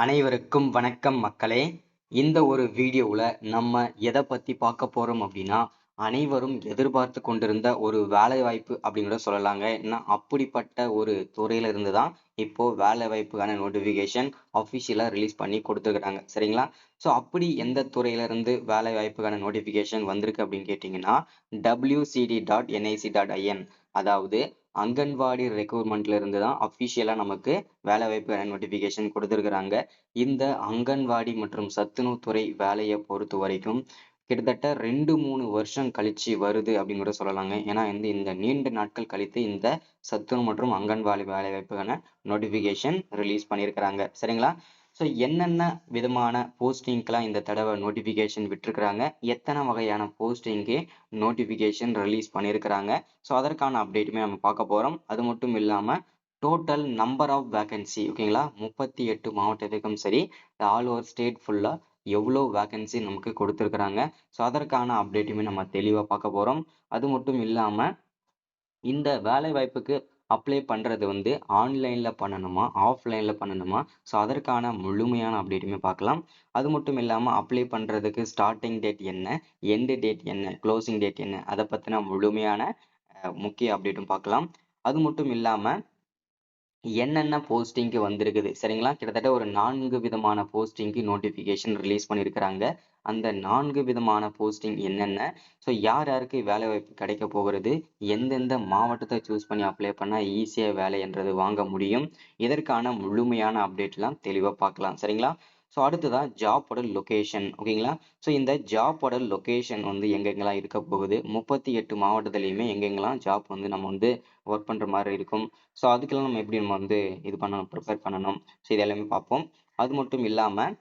அனைவருக்கும் வணக்கம் மக்களே. இந்த ஒரு வீடியோவில் நம்ம எதை பற்றி பார்க்க போகிறோம் அப்படின்னா, அனைவரும் எதிர்பார்த்து கொண்டிருந்த ஒரு வேலை வாய்ப்பு அப்படின்னு கூட சொல்லலாங்க. ஏன்னா அப்படிப்பட்ட ஒரு துறையில இருந்து தான் இப்போ வேலை வாய்ப்புக்கான நோட்டிஃபிகேஷன் அஃபிஷியலாக ரிலீஸ் பண்ணி கொடுத்துருக்குறாங்க. சரிங்களா? ஸோ அப்படி எந்த துறையில இருந்து வேலை வாய்ப்புக்கான நோட்டிஃபிகேஷன் வந்திருக்கு அப்படின்னு கேட்டிங்கன்னா, wcd.nic.in, அதாவது அங்கன்வாடி ரெக்ரூட்மெண்ட்ல இருந்து தான் அஃபிஷியலா நமக்கு வேலை வாய்ப்பு நோட்டிஃபிகேஷன் கொடுத்துருக்குறாங்க. இந்த அங்கன்வாடி மற்றும் சத்துணவு துறை வேலையை பொறுத்த வரைக்கும் கிட்டத்தட்ட 2-3 வருஷம் கழிச்சு வருது அப்படின்னு கூட சொல்லலாங்க. ஏன்னா இந்த நீண்ட நாட்கள் கழித்து இந்த சத்துணவு மற்றும் அங்கன்வாடி வேலை வாய்ப்புக்கான நோட்டிஃபிகேஷன் ரிலீஸ் பண்ணியிருக்கிறாங்க. சரிங்களா? ஸோ என்னென்ன விதமான போஸ்டிங்க்கெலாம் இந்த தடவை நோட்டிஃபிகேஷன் விட்டுருக்குறாங்க, எத்தனை வகையான போஸ்டிங்க்கு நோட்டிஃபிகேஷன் ரிலீஸ் பண்ணியிருக்கிறாங்க, ஸோ அதற்கான அப்டேட்டுமே நம்ம பார்க்க போகிறோம். அது மட்டும் இல்லாமல் டோட்டல் நம்பர் ஆஃப் வேகன்சி, ஓகேங்களா, 38 மாவட்டத்துக்கும் சரி ஆல் ஓவர் ஸ்டேட் ஃபுல்லாக எவ்வளோ வேகன்சி நமக்கு கொடுத்துருக்குறாங்க, ஸோ அதற்கான அப்டேட்டுமே நம்ம தெளிவாக பார்க்க போகிறோம். அது மட்டும் இல்லாமல் இந்த வேலை வாய்ப்புக்கு அப்ளை பண்ணுறது வந்து ஆன்லைனில் பண்ணணுமா ஆஃப்லைனில் பண்ணணுமா, ஸோ அதற்கான முழுமையான அப்டேட்டுமே பார்க்கலாம். அது மட்டும் இல்லாமல் அப்ளை பண்ணுறதுக்கு ஸ்டார்டிங் டேட் என்ன, எண்டு டேட் என்ன, க்ளோசிங் டேட் என்ன, அதை பற்றின முழுமையான முக்கிய அப்டேட்டும் பார்க்கலாம். அது மட்டும் இல்லாமல் என்னென்ன போஸ்டிங்க்கு வந்திருக்குது, சரிங்களா, கிட்டத்தட்ட ஒரு 4 விதமான போஸ்டிங்க்கு நோட்டிஃபிகேஷன் ரிலீஸ் பண்ணியிருக்கிறாங்க. அந்த 4 விதமான போஸ்டிங் என்னென்ன, ஸோ யார் யாருக்கு வேலை வாய்ப்பு கிடைக்க போகிறது, எந்தெந்த மாவட்டத்தை சூஸ் பண்ணி அப்ளை பண்ணால் ஈஸியாக வேலை என்றது வாங்க முடியும், இதற்கான முழுமையான அப்டேட்லாம் தெளிவாக பார்க்கலாம். சரிங்களா? ஸோ அடுத்ததான் ஜாப்போட லொக்கேஷன், ஓகேங்களா. ஸோ இந்த ஜாப்போட லொக்கேஷன் வந்து எங்கெங்கெல்லாம் இருக்க போகுது, 38 மாவட்டத்துலையுமே எங்கெங்கெல்லாம் ஜாப் வந்து நம்ம வந்து ஒர்க் பண்ணுற மாதிரி இருக்கும், ஸோ அதுக்கெல்லாம் நம்ம எப்படி நம்ம வந்து இது பண்ணணும், ப்ரிப்பேர் பண்ணணும், ஸோ இது எல்லாமே பார்ப்போம். அது மட்டும் இல்லாமல்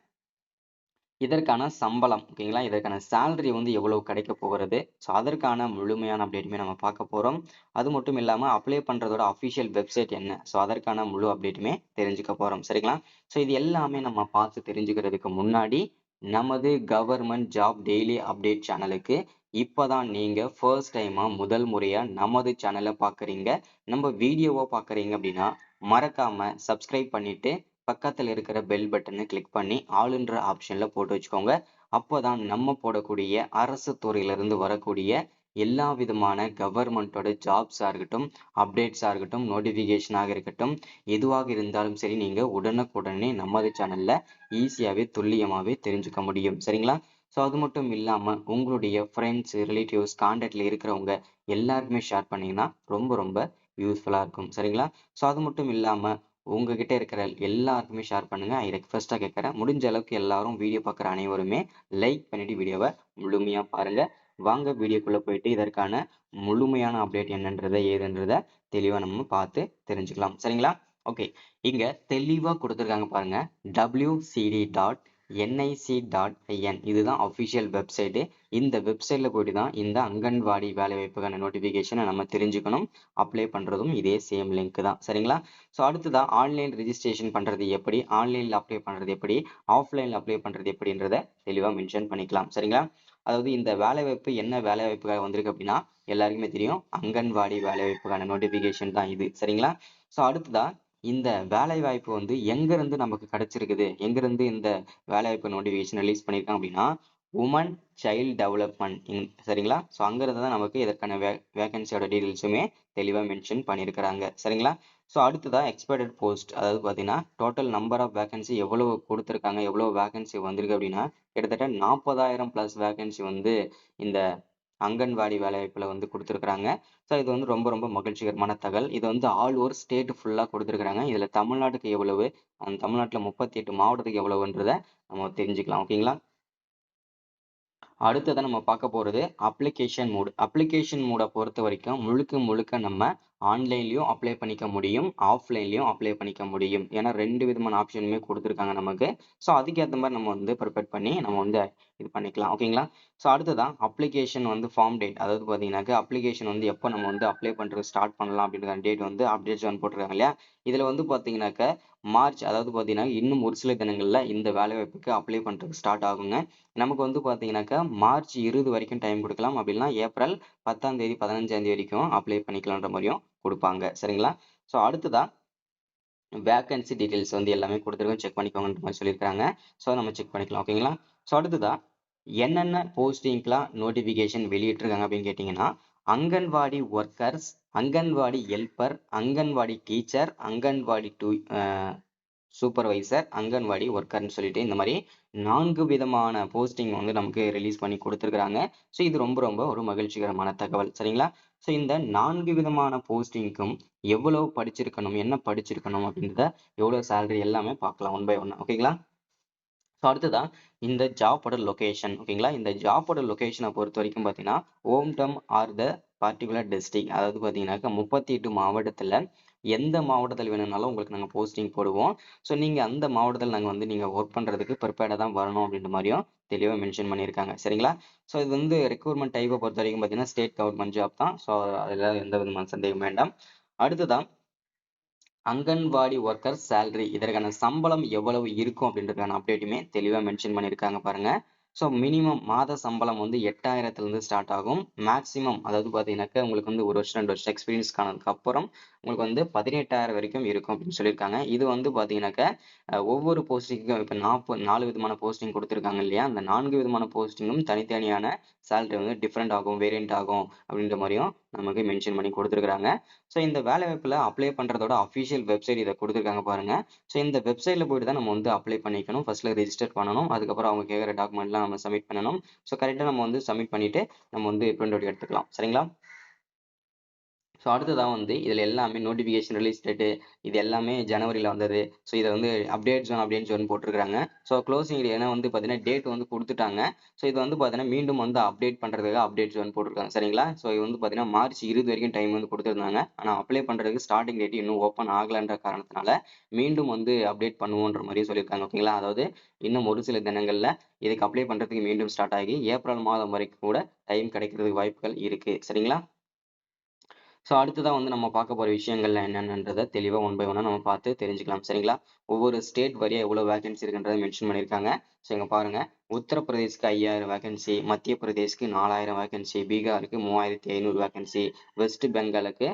இதற்கான சம்பளம், ஓகேங்களா, இதற்கான சேலரி வந்து எவ்வளவு கிடைக்க போகிறது, ஸோ அதற்கான முழுமையான அப்டேட்டுமே நம்ம பார்க்க போகிறோம். அது மட்டும் இல்லாமல் அப்ளை பண்ணுறதோட அஃபிஷியல் வெப்சைட் என்ன, ஸோ அதற்கான முழு அப்டேட்டுமே தெரிஞ்சுக்க போகிறோம். சரிங்களா? ஸோ இது எல்லாமே நம்ம பார்த்து தெரிஞ்சுக்கிறதுக்கு முன்னாடி நமது கவர்மெண்ட் ஜாப் டெய்லி அப்டேட் சேனலுக்கு இப்போதான் நீங்கள் ஃபர்ஸ்ட் டைமாக முதல் முறையாக நமது சேனலை பார்க்குறீங்க, நம்ம வீடியோவை பார்க்குறீங்க அப்படின்னா மறக்காமல் சப்ஸ்கிரைப் பண்ணிவிட்டு பக்கத்தில் இருக்கிற பெல் பட்டனை கிளிக் பண்ணி ஆளுன்ற ஆப்ஷனில் போட்டு வச்சுக்கோங்க. அப்போதான் நம்ம போடக்கூடிய அரசு துறையிலிருந்து வரக்கூடிய எல்லா விதமான கவர்மெண்ட்டோட ஜாப்ஸாக இருக்கட்டும், அப்டேட்ஸாக இருக்கட்டும், நோட்டிஃபிகேஷனாக இருக்கட்டும், எதுவாக இருந்தாலும் சரி நீங்கள் உடனுக்குடனே நமது சேனலில் ஈஸியாகவே துல்லியமாகவே தெரிஞ்சுக்க முடியும். சரிங்களா? ஸோ அது மட்டும் இல்லாமல் உங்களுடைய ஃப்ரெண்ட்ஸ், ரிலேட்டிவ்ஸ், கான்டாக்டில் இருக்கிறவங்க எல்லாருக்குமே ஷேர் பண்ணிங்கன்னா ரொம்ப ரொம்ப யூஸ்ஃபுல்லாக இருக்கும். சரிங்களா? ஸோ அது மட்டும் இல்லாமல் உங்ககிட்ட இருக்கிற எல்லாருக்குமே ஷேர் பண்ணுங்க. ஐ ரெக்வெஸ்ட்டாக கேட்குறேன், முடிஞ்ச அளவுக்கு எல்லாரும் வீடியோ பார்க்குற அனைவருமே லைக் பண்ணிட்டு வீடியோவை முழுமையாக பாருங்க. வாங்க வீடியோக்குள்ளே போயிட்டு இதற்கான முழுமையான அப்டேட் என்னன்றதை ஏதுன்றதை தெளிவாக நம்ம பார்த்து தெரிஞ்சுக்கலாம். சரிங்களா? ஓகே, இங்க தெளிவாக கொடுத்துருக்காங்க பாருங்க, wcd.nic.in, இதுதான் அஃபிஷியல் வெப்சைட்டு. இந்த வெப்சைட்ல போயிட்டு தான் இந்த அங்கன்வாடி வேலைவாய்ப்புக்கான நோட்டிஃபிகேஷனை நம்ம தெரிஞ்சுக்கணும். அப்ளை பண்ணுறதும் இதே சேம் லிங்க் தான். சரிங்களா? ஸோ அடுத்ததான் ஆன்லைன் ரிஜிஸ்ட்ரேஷன் பண்ணுறது எப்படி, ஆன்லைனில் அப்ளை பண்ணுறது எப்படி, ஆஃப்லைனில் அப்ளை பண்ணுறது எப்படின்றத தெளிவாக மென்ஷன் பண்ணிக்கலாம். சரிங்களா? அதாவது இந்த வேலைவாய்ப்பு என்ன வேலைவாய்ப்புக்காக வந்திருக்கு அப்படின்னா எல்லாருக்குமே தெரியும், அங்கன்வாடி வேலைவாய்ப்புக்கான நோட்டிஃபிகேஷன் தான் இது. சரிங்களா? ஸோ அடுத்ததான் இந்த வேலைவாய்ப்பு வந்து எங்கேருந்து நமக்கு கிடைச்சிருக்குது, எங்கேருந்து இந்த வேலைவாய்ப்பு நோட்டிஃபிகேஷன் ரிலீஸ் பண்ணியிருக்காங்க அப்படின்னா உமன் சைல்டு டெவலப்மெண்ட், சரிங்களா? ஸோ அங்கிருந்து தான் நமக்கு இதற்கான வேகன்சியோட டீட்டெயில்ஸுமே தெளிவாக மென்ஷன் பண்ணியிருக்கிறாங்க. சரிங்களா? ஸோ அடுத்ததாக எக்ஸ்பெக்டட் போஸ்ட், அதாவது பார்த்தீங்கன்னா டோட்டல் நம்பர் ஆஃப் வேகன்சி எவ்வளோ கொடுத்துருக்காங்க, எவ்வளோ வேகன்சி வந்திருக்கு அப்படின்னா கிட்டத்தட்ட 40,000 ப்ளஸ் வேகன்சி வந்து இந்த அங்கன்வாடி வேலைவாய்ப்பில் வந்து கொடுத்துருக்குறாங்க. ஸோ இது வந்து ரொம்ப ரொம்ப மகிழ்ச்சிகரமான தகவல். இது வந்து ஆல் ஓவர் ஸ்டேட் ஃபுல்லாக கொடுத்துருக்குறாங்க. இதில் தமிழ்நாட்டுக்கு எவ்வளவு, அந்த தமிழ்நாட்டில் 38 மாவட்டத்துக்கு எவ்வளவுன்றதை நம்ம தெரிஞ்சுக்கலாம். ஓகேங்களா? அடுத்ததான் நம்ம பார்க்க போகிறது அப்ளிகேஷன் மோட். அப்ளிகேஷன் மோடை பொறுத்த வரைக்கும் முழுக்க முழுக்க நம்ம ஆன்லைன்லையும் அப்ளை பண்ணிக்க முடியும், ஆஃப்லைன்லையும் அப்ளை பண்ணிக்க முடியும். ஏன்னா 2 விதமான ஆப்ஷனுமே கொடுத்துருக்காங்க நமக்கு. ஸோ அதுக்கேற்ற மாதிரி நம்ம வந்து ப்ரிப்பேர் பண்ணி நம்ம வந்து இது பண்ணிக்கலாம். ஓகேங்களா? ஸோ அடுத்ததான் அப்ளிகேஷன் வந்து ஃபார்ம் டேட், அதாவது பார்த்தீங்கன்னாக்க அப்ளிகேஷன் வந்து எப்போ நம்ம வந்து அப்ளை பண்ணுறது ஸ்டார்ட் பண்ணலாம் அப்படின்ற டேட் வந்து அப்டேட்ஸ் வந்து போட்டிருக்காங்க இல்லையா. இதில் வந்து பார்த்தீங்கன்னாக்க மார்ச், அதாவது பார்த்தீங்கன்னா இன்னும் ஒரு சில தினங்களில் இந்த வேலைவாய்ப்புக்கு அப்ளை பண்ணுறதுக்கு ஸ்டார்ட் ஆகுங்க. நமக்கு வந்து பார்த்தீங்கன்னாக்கா மார்ச் 20 வரைக்கும் டைம் கொடுக்கலாம், அப்படின்னா ஏப்ரல் 10ஆம் தேதி 15ஆம் தேதி வரைக்கும் அப்ளை பண்ணிக்கலான்ற மாதிரியும் கொடுப்பாங்க. சரிங்களா? ஸோ அடுத்ததா வேகன்சி டீடைல்ஸ் வந்து எல்லாமே கொடுத்துருக்கோம், செக் பண்ணிக்கோங்கன்ற மாதிரி சொல்லியிருக்காங்க. ஸோ நம்ம செக் பண்ணிக்கலாம். ஓகேங்களா? ஸோ அடுத்ததா என்னென்ன போஸ்டிங்க்கெலாம் நோட்டிஃபிகேஷன் வெளியிட்டிருக்காங்க அப்படின்னு கேட்டிங்கன்னா, anganwadi workers, anganwadi helper, anganwadi teacher, anganwadi supervisor, anganwadi ஒர்க்கர்னு சொல்லிட்டு இந்த மாதிரி 4 விதமான போஸ்டிங் வந்து நமக்கு ரிலீஸ் பண்ணி கொடுத்துருக்காங்க. ஸோ இது ரொம்ப ரொம்ப ஒரு மகிழ்ச்சிகரமான தகவல். சரிங்களா? ஸோ இந்த 4 விதமான போஸ்டிங்க்கும் எவ்வளவு படிச்சிருக்கணும், என்ன படிச்சிருக்கணும் அப்படின்றத, எவ்வளவு சேலரி எல்லாமே பார்க்கலாம் ஒன் பை ஒன். ஓகேங்களா? ஸோ அடுத்ததா இந்த ஜாப்போட லொகேஷன். ஓகேங்களா? இந்த ஜாப்போட லொகேஷனை பொறுத்த வரைக்கும் பார்த்தீங்கன்னா, home town R the particular district, அதாவது பார்த்தீங்கன்னாக்கா 38 மாவட்டத்தில் எந்த மாவட்டத்தில் வேணும்னாலும் உங்களுக்கு நாங்கள் போஸ்டிங் போடுவோம். ஸோ நீங்கள் அந்த மாவட்டத்தில் நாங்கள் வந்து நீங்கள் ஒர்க் பண்ணுறதுக்கு ப்ரிப்பேர்டாக தான் வரணும் அப்படின்ற மாதிரியும் தெளிவாக மென்ஷன் பண்ணியிருக்காங்க. சரிங்களா? ஸோ இது வந்து ரெக்ரூட்மெண்ட் டைப்பை பொறுத்த வரைக்கும் பார்த்தீங்கன்னா ஸ்டேட் கவர்மெண்ட் ஜாப் தான். ஸோ அதில் எந்த விதமான சந்தேகம் வேண்டாம். அடுத்ததான் அங்கன்வாடி ஒர்க்கர் சேலரி, இதற்கான சம்பளம் எவ்வளவு இருக்கும் அப்படின்றதுக்கான அப்டேட்டுமே தெளிவாக மென்ஷன் பண்ணியிருக்காங்க பாருங்க. ஸோ மினிமம் மாத சம்பளம் வந்து 8000 ஸ்டார்ட் ஆகும். மேக்ஸிமம் அதாவது பார்த்தீங்கன்னாக்கா உங்களுக்கு வந்து 1 வருஷம் 2 வருஷம் எக்ஸ்பீரியன்ஸ் காணதுக்கு அப்புறம் உங்களுக்கு வந்து 18,000 வரைக்கும் இருக்கும் அப்படின்னு சொல்லியிருக்காங்க. இது வந்து பார்த்தீங்கன்னாக்கா ஒவ்வொரு போஸ்டிங்கும் இப்போ 4 விதமான போஸ்டிங் கொடுத்துருக்காங்க இல்லையா, அந்த 4 விதமான போஸ்டிங்கும் தனித்தனியான சேலரி வந்து டிஃப்ரெண்ட் ஆகும், வேரியண்ட் ஆகும் அப்படின்ற மாதிரியும் நமக்கு மென்ஷன் பண்ணி கொடுத்துருக்காங்க. ஸோ இந்த வேலை வாய்ப்பில் அப்ளை பண்ணுறதோட அஃபிஷியல் வெப்சைட் இதை கொடுத்துருக்காங்க பாருங்க. ஸோ இந்த வெப்சைட்டில் போயிட்டு தான் நம்ம வந்து அப்ளை பண்ணிக்கணும். ஃபர்ஸ்ட்ல ரெஜிஸ்டர் பண்ணணும். அதுக்கப்புறம் அவங்க கேட்குற டாக்குமெண்ட்லாம் நம்ம சப்மிட் பண்ணணும். ஸோ கரெக்டாக நம்ம வந்து சப்மிட் பண்ணிட்டு நம்ம வந்து பிரிண்ட் அவுட் எடுத்துக்கலாம். சரிங்களா? ஸோ அடுத்ததான் வந்து இதில் எல்லாமே நோட்டிஃபிகேஷன் ரிலீஸ் டேட்டு இது எல்லாமே ஜனவரியில் வந்தது. ஸோ இதை வந்து அப்டேட் ஜோன் அப்படின்னு சொல்லி போட்டிருக்காங்க. ஸோ க்ளோசிங் ஏன்னா வந்து பார்த்தீங்கன்னா டேட் வந்து கொடுத்துட்டாங்க. ஸோ இது வந்து பார்த்தீங்கன்னா மீண்டும் வந்து அப்டேட் பண்ணுறதுக்காக அப்டேட் ஜோன் போட்டிருக்காங்க. சரிங்களா? ஸோ இது வந்து பார்த்தீங்கன்னா மார்ச் 20 வரைக்கும் டைம் வந்து கொடுத்துருந்தாங்க. ஆனால் அப்ளை பண்ணுறதுக்கு ஸ்டார்டிங் டேட் இன்னும் ஓப்பன் ஆகலைன்ற காரணத்தினால மீண்டும் வந்து அப்டேட் பண்ணுவோன்ற மாதிரி சொல்லியிருக்காங்க. ஓகேங்களா? அதாவது இன்னும் ஒரு சில தினங்களில் இதுக்கு அப்ளை பண்ணுறதுக்கு மீண்டும் ஸ்டார்ட் ஆகி ஏப்ரல் மாதம் வரைக்கும் கூட டைம் கிடைக்கிறதுக்கு வாய்ப்புகள் இருக்குது. சரிங்களா? ஸோ அடுத்ததா வந்து நம்ம பார்க்க போற விஷயங்கள்ல என்னென்னன்றத தெளிவா ஒன் பை ஒன்னா நம்ம பார்த்து தெரிஞ்சுக்கலாம். சரிங்களா? ஒவ்வொரு ஸ்டேட் வாரியா எவ்வளவு வேகன்சி இருக்குன்றத மென்ஷன் பண்ணியிருக்காங்க. ஸோ இங்க பாருங்க. உத்தரப்பிரதேஷ்க்கு 5000 வேகன்சி, மத்திய பிரதேஷ்க்கு 4000 வேகன்சி, பீகாருக்கு 3500 வேகன்சி, வெஸ்ட் பெங்காலுக்கு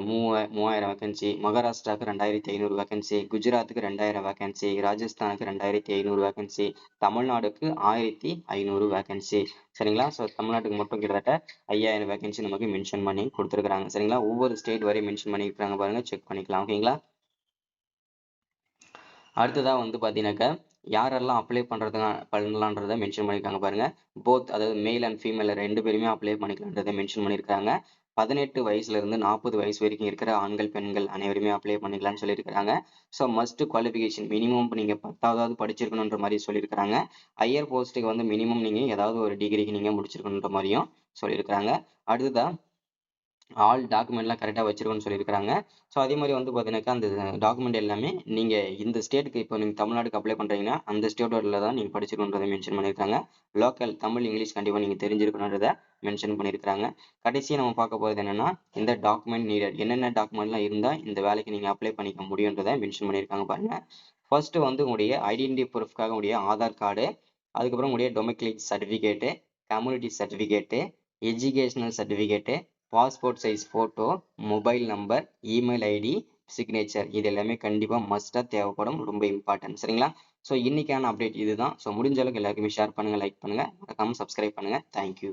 3000 வேகன்சி, மகாராஷ்டிராவுக்கு 2500 வேகன்சி, குஜராத்துக்கு 2000 வேகன்சி, ராஜஸ்தானுக்கு 2500 வேகன்சி, தமிழ்நாடுக்கு 1500 வேகன்சி. சரிங்களா? ஸோ தமிழ்நாட்டுக்கு மட்டும் கிட்டத்தட்ட 5000 வேகன்சி நமக்கு மென்ஷன் பண்ணி கொடுத்துருக்காங்க. சரிங்களா? ஒவ்வொரு ஸ்டேட் வரையும் மென்ஷன் பண்ணியிருக்காங்க பாருங்க, செக் பண்ணிக்கலாம். ஓகேங்களா? அடுத்ததா வந்து பார்த்தீங்கன்னாக்கா யாரெல்லாம் அப்ளை பண்ணலான்றதை மென்ஷன் பண்ணியிருக்காங்க பாருங்க. போத் அதாவது மேல் அண்ட் ஃபீமேல் 2 பேருமே அப்ளை பண்ணிக்கலான்றதை மென்ஷன் பண்ணியிருக்காங்க. 18 வயசுல இருந்து 40 வயசு வரைக்கும் இருக்கிற ஆண்கள், பெண்கள் அனைவருமே அப்ளை பண்ணிக்கலாம்னு சொல்லியிருக்காங்க. ஸோ மஸ்ட் குவாலிஃபிகேஷன் மினிமம் நீங்க 10வது படிச்சிருக்கணுன்ற மாதிரி சொல்லியிருக்காங்க. ஹையர் போஸ்ட்டுக்கு வந்து மினிமம் நீங்க ஏதாவது ஒரு டிகிரிக்கு நீங்க முடிச்சிருக்கணுன்ற மாதிரியும் சொல்லியிருக்காங்க. அடுத்ததா ஆல் டாக்குமெண்ட்லாம் கரெக்டாக வச்சிருக்கணும்னு சொல்லியிருக்காங்க. ஸோ அதே மாதிரி வந்து பார்த்தீங்கன்னாக்கா அந்த டாக்குமெண்ட் எல்லாமே நீங்கள் இந்த ஸ்டேட்டுக்கு இப்போ நீங்கள் தமிழ்நாடுக்கு அப்ளை பண்ணுறீங்கன்னா அந்த ஸ்டேட்டோட தான் நீங்கள் படிச்சிருக்கணுன்றதை மென்ஷன் பண்ணியிருக்காங்க. லோக்கல் தமிழ், இங்கிலீஷ் கண்டிப்பாக நீங்கள் தெரிஞ்சிருக்கணுன்றதை மென்ஷன் பண்ணியிருக்காங்க. கடைசியாக நம்ம பார்க்க போகிறது என்னென்னா இந்த டாக்குமெண்ட் நீடட் என்னென்ன டாக்குமெண்ட்லாம் இருந்தால் இந்த வேலைக்கு நீங்கள் அப்ளை பண்ணிக்க முடியுன்றதை மென்ஷன் பண்ணியிருக்காங்க பாருங்கள். ஃபர்ஸ்ட் வந்து உங்களுடைய ஐடென்டிட்டி ப்ரூஃப்காக உங்களுடைய ஆதார் கார்டு, அதுக்கப்புறம் உங்களுடைய domestic certificate, community certificate, educational certificate, passport size photo, mobile number, email ID, signature இது எல்லாமே கண்டிப்பாக மஸ்ட்டாக தேவைப்படும். ரொம்ப இம்பார்ட்டன்ட். சரிங்களா? ஸோ இன்னைக்கான அப்டேட் இதுதான். ஸோ முடிஞ்ச அளவுக்கு எல்லாருக்குமே ஷேர் பண்ணுங்கள், லைக் பண்ணுங்கள், மறக்காமல் சப்ஸ்கிரைப் பண்ணுங்கள். தேங்க்யூ.